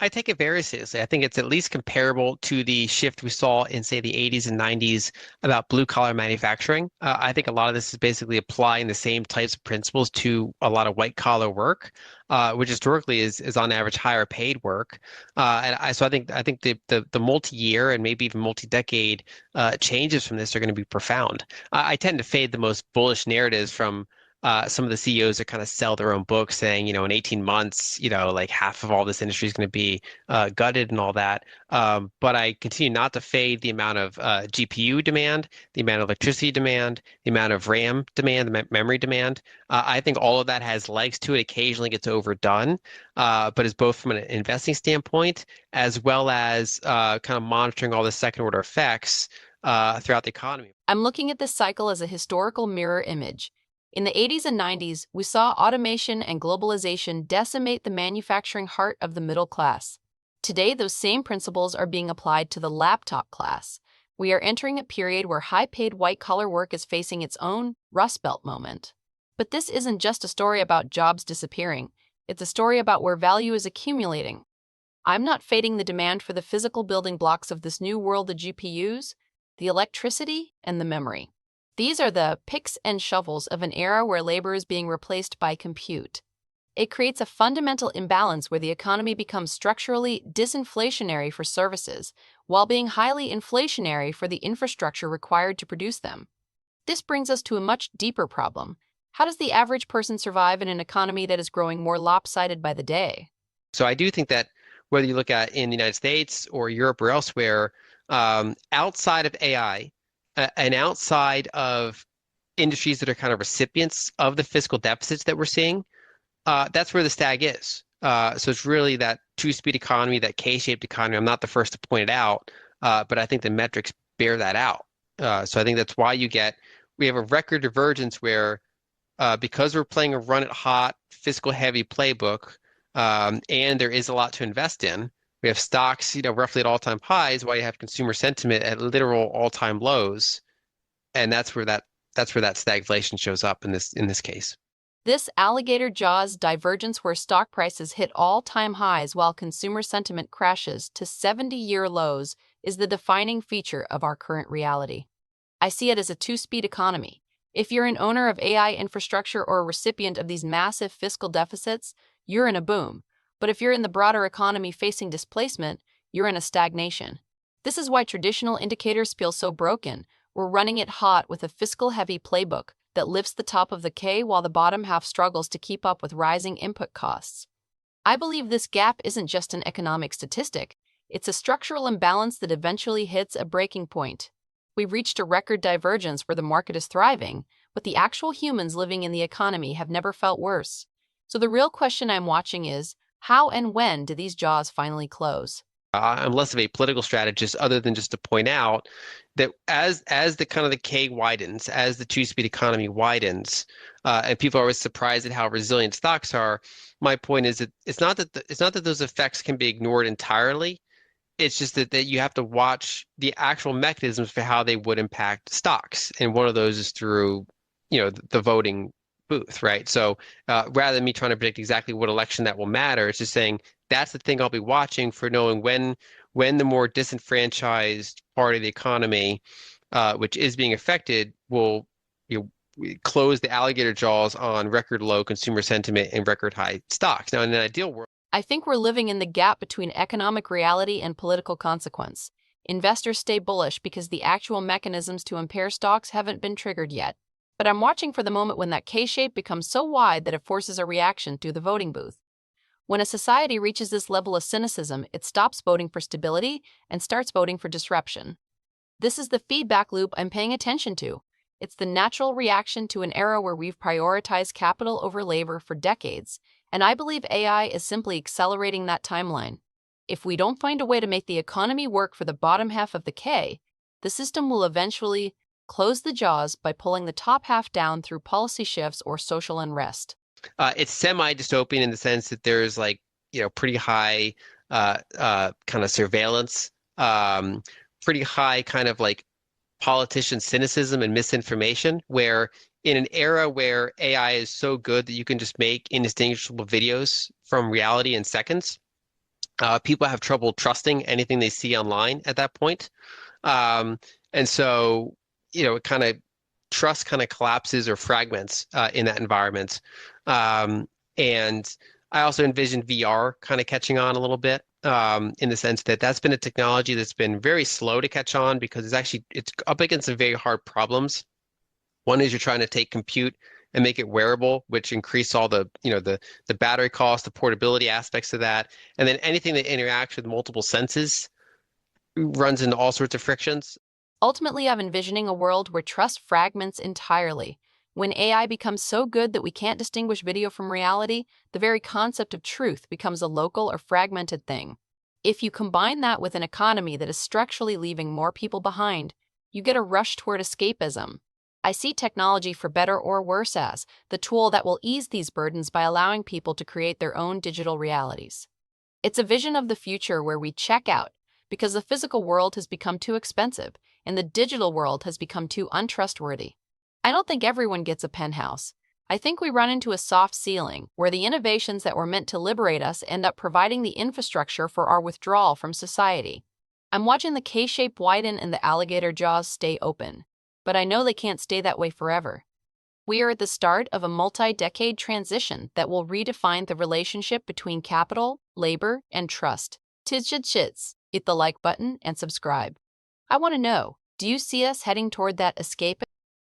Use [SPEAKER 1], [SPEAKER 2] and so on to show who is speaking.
[SPEAKER 1] I take it very seriously. I think it's at least comparable to the shift we saw in, say, the 80s and 90s about blue collar manufacturing. I think a lot of this is basically applying the same types of principles to a lot of white collar work, which historically is on average higher paid work. So I think the multi-year and maybe even multi-decade changes from this are going to be profound. I tend to fade the most bullish narratives from some of the CEOs that kind of sell their own books saying, in 18 months, like half of all this industry is going to be gutted and all that. But I continue not to fade the amount of GPU demand, the amount of electricity demand, the amount of RAM demand, the memory demand. I think all of that has legs to it, occasionally gets overdone, but is both from an investing standpoint as well as kind of monitoring all the second order effects throughout the economy.
[SPEAKER 2] I'm looking at this cycle as a historical mirror image. In the 80s and 90s, we saw automation and globalization decimate the manufacturing heart of the middle class. Today, those same principles are being applied to the laptop class. We are entering a period where high-paid white-collar work is facing its own Rust Belt moment. But this isn't just a story about jobs disappearing. It's a story about where value is accumulating. I'm not fading the demand for the physical building blocks of this new world of GPUs, the electricity and the memory. These are the picks and shovels of an era where labor is being replaced by compute. It creates a fundamental imbalance where the economy becomes structurally disinflationary for services, while being highly inflationary for the infrastructure required to produce them. This brings us to a much deeper problem. How does the average person survive in an economy that is growing more lopsided by the day?
[SPEAKER 1] So I do think that whether you look at in the United States or Europe or elsewhere, outside of AI, and outside of industries that are kind of recipients of the fiscal deficits that we're seeing, that's where the stag is. So it's really that two-speed economy, that K-shaped economy. I'm not the first to point it out, but I think the metrics bear that out. So I think that's why we have a record divergence where because we're playing a run it hot, fiscal heavy playbook, and there is a lot to invest in. We have stocks, roughly at all-time highs, while you have consumer sentiment at literal all-time lows, and that's where that stagflation shows up in this case.
[SPEAKER 2] This alligator jaws divergence where stock prices hit all-time highs while consumer sentiment crashes to 70-year lows is the defining feature of our current reality. I see it as a two-speed economy. If you're an owner of AI infrastructure or a recipient of these massive fiscal deficits, you're in a boom. But if you're in the broader economy facing displacement, you're in a stagnation. This is why traditional indicators feel so broken. We're running it hot with a fiscal-heavy playbook that lifts the top of the K while the bottom half struggles to keep up with rising input costs. I believe this gap isn't just an economic statistic. It's a structural imbalance that eventually hits a breaking point. We've reached a record divergence where the market is thriving, but the actual humans living in the economy have never felt worse. So the real question I'm watching is, how and when do these jaws finally close?
[SPEAKER 1] I'm less of a political strategist, other than just to point out that as the kind of the K widens, as the two-speed economy widens, and people are always surprised at how resilient stocks are. My point is that it's not that those effects can be ignored entirely. It's just that you have to watch the actual mechanisms for how they would impact stocks, and one of those is through, the voting booth, right? So rather than me trying to predict exactly what election that will matter, it's just saying that's the thing I'll be watching for, knowing when the more disenfranchised part of the economy, which is being affected, will close the alligator jaws on record low consumer sentiment and record high stocks. Now, in an ideal world.
[SPEAKER 2] I think we're living in the gap between economic reality and political consequence. Investors stay bullish because the actual mechanisms to impair stocks haven't been triggered yet. But I'm watching for the moment when that K-shape becomes so wide that it forces a reaction through the voting booth. When a society reaches this level of cynicism, it stops voting for stability and starts voting for disruption. This is the feedback loop I'm paying attention to. It's the natural reaction to an era where we've prioritized capital over labor for decades, and I believe AI is simply accelerating that timeline. If we don't find a way to make the economy work for the bottom half of the K, the system will eventually close the jaws by pulling the top half down through policy shifts or social unrest.
[SPEAKER 1] It's semi-dystopian in the sense that there's pretty high kind of surveillance, pretty high kind of like politician cynicism and misinformation, where in an era where AI is so good that you can just make indistinguishable videos from reality in seconds, People have trouble trusting anything they see online at that point. Um, and so, it kind of trust kind of collapses or fragments in that environment. Um, and I also envision VR kind of catching on a little bit in the sense that that's been a technology that's been very slow to catch on because it's up against some very hard problems. One is you're trying to take compute and make it wearable, which increase all the battery cost, the portability aspects of that, and then anything that interacts with multiple senses runs into all sorts of frictions.
[SPEAKER 2] Ultimately, I'm envisioning a world where trust fragments entirely. When AI becomes so good that we can't distinguish video from reality, the very concept of truth becomes a local or fragmented thing. If you combine that with an economy that is structurally leaving more people behind, you get a rush toward escapism. I see technology for better or worse as the tool that will ease these burdens by allowing people to create their own digital realities. It's a vision of the future where we check out because the physical world has become too expensive and the digital world has become too untrustworthy. I don't think everyone gets a penthouse. I think we run into a soft ceiling where the innovations that were meant to liberate us end up providing the infrastructure for our withdrawal from society. I'm watching the K-shape widen and the alligator jaws stay open, but I know they can't stay that way forever. We are at the start of a multi-decade transition that will redefine the relationship between capital, labor, and trust. Chits, hit the like button and subscribe. I want to know, do you see us heading toward that escape?